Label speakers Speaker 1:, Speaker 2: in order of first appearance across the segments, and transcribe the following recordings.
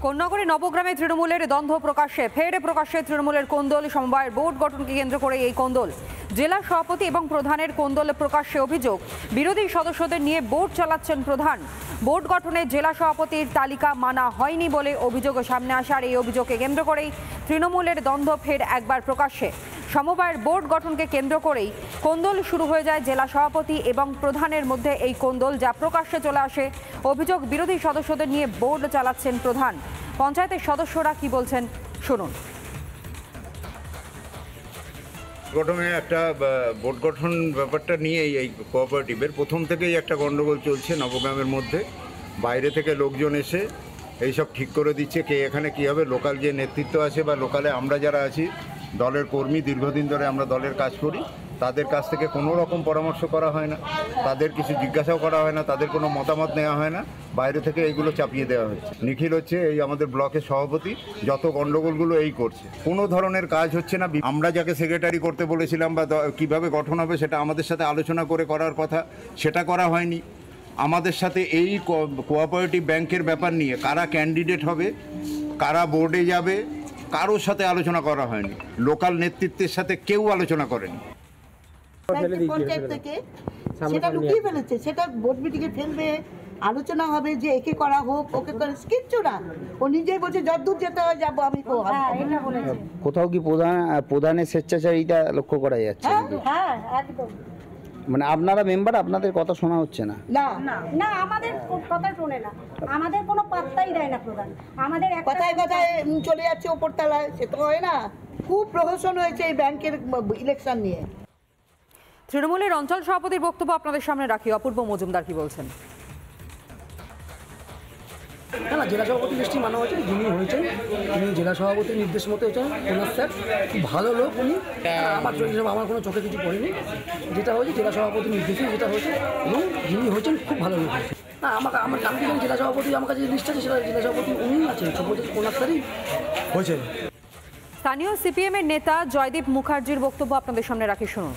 Speaker 1: কোন্নগরে নবগ্রামে তৃণমূলের দ্বন্দ্ব প্রকাশ্যে তৃণমূলের কোন্দল। সমবায়ের বোর্ড গঠনকে কেন্দ্র করে এই কোন্দল। জেলা সভাপতি এবং প্রধানের কোন্দল প্রকাশ্যে অভিযোগ, বিরোধী সদস্যদের নিয়ে বোর্ড চালাচ্ছেন প্রধান। বোর্ড গঠনে জেলা সভাপতির তালিকা মানা হয়নি বলে অভিযোগ সামনে আসার এই অভিযোগকে কেন্দ্র করেই তৃণমূলের দ্বন্দ্ব ফের একবার প্রকাশ্যে। সমবায়ের বোর্ড গঠনকে কেন্দ্র করেই কোন্দল শুরু হয়ে যায় জেলা সভাপতি এবং প্রধানের মধ্যে। এই কোন্দল যা প্রকাশ্যে চলে আসে, অভিযোগ বিরোধী সদস্যদের নিয়ে বোর্ড চালাচ্ছেন প্রধান। পঞ্চায়েতের সদস্যরা কি বলছেন শুনুন।
Speaker 2: গঠনে একটা বোর্ড গঠন ব্যাপারটা নিয়ে এই কোঅপারেটিভের প্রথম থেকেই একটা গণ্ডগোল চলছে নবগ্রামের মধ্যে। বাইরে থেকে লোকজন এসে এইসব ঠিক করে দিচ্ছে কে এখানে কী হবে। লোকাল যে নেতৃত্ব আছে বা লোকালে আমরা যারা আছি দলের কর্মী, দীর্ঘদিন ধরে আমরা দলের কাজ করি, তাদের কাছ থেকে কোনো রকম পরামর্শ করা হয় না, তাদের কিছু জিজ্ঞাসাও করা হয় না, তাদের কোনো মতামত নেওয়া হয় না। বাইরে থেকে এইগুলো চাপিয়ে দেওয়া হচ্ছে। নিখিল হচ্ছে এই আমাদের ব্লকের সভাপতি, যত গণ্ডগোলগুলো এই করছে। কোনো ধরনের কাজ হচ্ছে না। আমরা যাকে সেক্রেটারি করতে বলেছিলাম বা কিভাবে গঠন হবে সেটা আমাদের সাথে আলোচনা করে করার কথা, সেটা করা হয়নি। আমাদের সাথে এই কোঅপারেটিভ ব্যাংকের ব্যাপার নিয়ে কারা ক্যান্ডিডেট হবে, কারা বোর্ডে যাবে, কারোর সাথে আলোচনা করা হয়নি। লোকাল নেতৃত্বের সাথে কেউ আলোচনা করেনি।
Speaker 3: সেটা লুকিয়ে ফেলেছে, সেটা বোর্ড মিটিংয়ে ফেলবে, আলোচনা হবে যে একে করা হোক, ওকে করে কিচ্ছু না। ও নিজেই বলছে যতদূর যেতে হয় যাবো আমি।
Speaker 4: কোথাও কি প্রধানের স্বেচ্ছাচারিতা লক্ষ্য করা যাচ্ছে?
Speaker 3: হ্যাঁ একদম।
Speaker 4: মানে আপনারা মেম্বার, আপনাদের কথা শোনা হচ্ছে না?
Speaker 3: না না, আমাদের কথা শোনে না, আমাদের কোনো পাত্তাই দেয় না প্রধান। আমাদের কথায় কথায় চলে যাচ্ছে ওপরতলায়, সে তো হয় না। খুব প্রহসন হয়েছে এই ব্যাংকের ইলেকশন নিয়ে।
Speaker 1: তৃণমূলের অঞ্চল সভাপতির বক্তব্য আপনাদের সামনে রাখি। অপূর্ব মজুমদার কি বলছেন?
Speaker 5: না, জেলা সভাপতি নিশ্চয়ই মানা হয়েছে, যিনি হয়েছেন তিনি জেলা সভাপতির নির্দেশ মতো হয়েছেন। ওনার স্যার খুব ভালো লোক উনি। আমার কোনো চোখে কিছু পড়েনি, যেটা হয়েছে জেলা সভাপতির নির্দেশেই যেটা হয়েছে, এবং যিনি হয়েছেন খুব ভালো লোক। না আমার আমি জানি জেলা সভাপতি, আমার কাছে যে লিস্ট আছে সেটা জেলা সভাপতি উনি আছেন, ওনার স্যারই হয়েছেন।
Speaker 1: স্থানীয় সিপিএম এর নেতা জয়দীপ মুখার্জির বক্তব্য আপনাদের সামনে রাখি, শুনুন।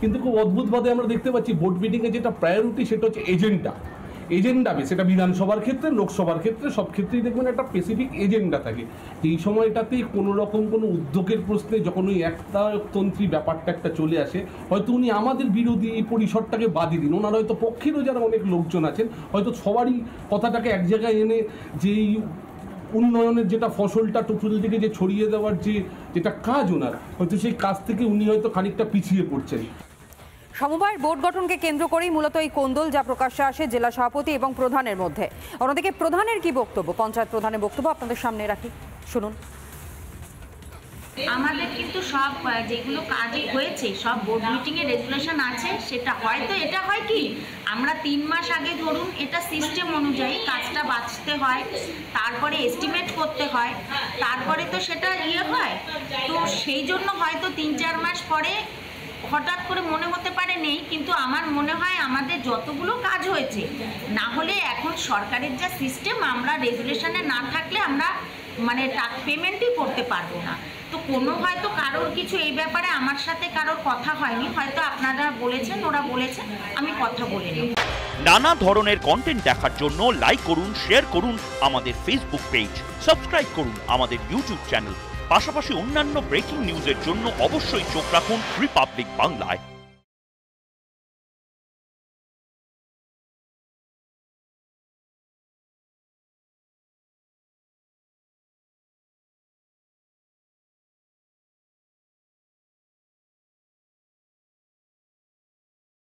Speaker 6: কিন্তু খুব অদ্ভুতভাবে আমরা দেখতে পাচ্ছি বোর্ড মিটিংয়ে যেটা প্রায়োরিটি সেটা হচ্ছে এজেন্ডা বেস। এটা বিধানসভার ক্ষেত্রে, লোকসভার ক্ষেত্রে, সব ক্ষেত্রেই দেখবেন একটা স্পেসিফিক এজেন্ডা থাকে। এই সময়টাতেই কোনো রকম কোনো উদ্যোগের প্রশ্নে যখন ওই একতাতন্ত্রী ব্যাপারটা একটা চলে আসে, হয়তো উনি আমাদের বিরোধী এই পরিসরটাকে বাদই দিন। ওনারা হয়তো পক্ষেরও যারা অনেক লোকজন আছেন, হয়তো সবারই কথাটাকে এক জায়গায় এনে যেই উন্নয়নের যেটা ফসলটা চতুর্দিকে যে ছড়িয়ে দেওয়ার যেটা কাজ ওনার, হয়তো সেই কাজ থেকে উনি হয়তো খানিকটা পিছিয়ে পড়ছেন।
Speaker 1: সমবায়ের বোর্ড গঠনকে কেন্দ্র করেই মূলত এই কোন্দল যা প্রকাশ্যে আসে জেলা সভাপতি এবং প্রধানের মধ্যে। অন্যদিকে প্রধানের কি বক্তব্য, পঞ্চায়েত প্রধানের বক্তব্য আপনাদের সামনে রাখি, শুনুন।
Speaker 7: আমাদের কিন্তু সব যেগুলো কাজ হয়েছে সব বোর্ড মিটিংয়ে রেজুলেশন আছে। সেটা হয়তো এটা হয় কি, আমরা 3 মাস আগে ধরুন এটা সিস্টেম অনুযায়ী কাজটা বাঁচতে হয়, তারপরে এস্টিমেট করতে হয়, তারপরে তো সেটা হয়। তো সেই জন্য হয়তো 3-4 মাস পরে হঠাৎ করে মনে হতে পারে নেই, কিন্তু আমার মনে হয় আমাদের যতগুলো কাজ হয়েছে, না হলে এখন সরকারের যা সিস্টেম, আমরা রেজুলেশনে না থাকলে আমরা মানে পেমেন্টই করতে পারবো না। তো কোনো হয়তো কারোর কিছু এই ব্যাপারে আমার সাথে কারোর কথা হয়নি, হয়তো আপনারা বলেছেন, ওরা বলেছেন, আমি কথা বলিনি।
Speaker 8: নানা ধরনের কন্টেন্ট দেখার জন্য লাইক করুন, শেয়ার করুন আমাদের ফেসবুক পেজ, সাবস্ক্রাইব করুন আমাদের ইউটিউব চ্যানেল। পাশাপাশি অন্যান্য ব্রেকিং নিউজের জন্য অবশ্যই চোখ রাখুন রিপাবলিক বাংলায়।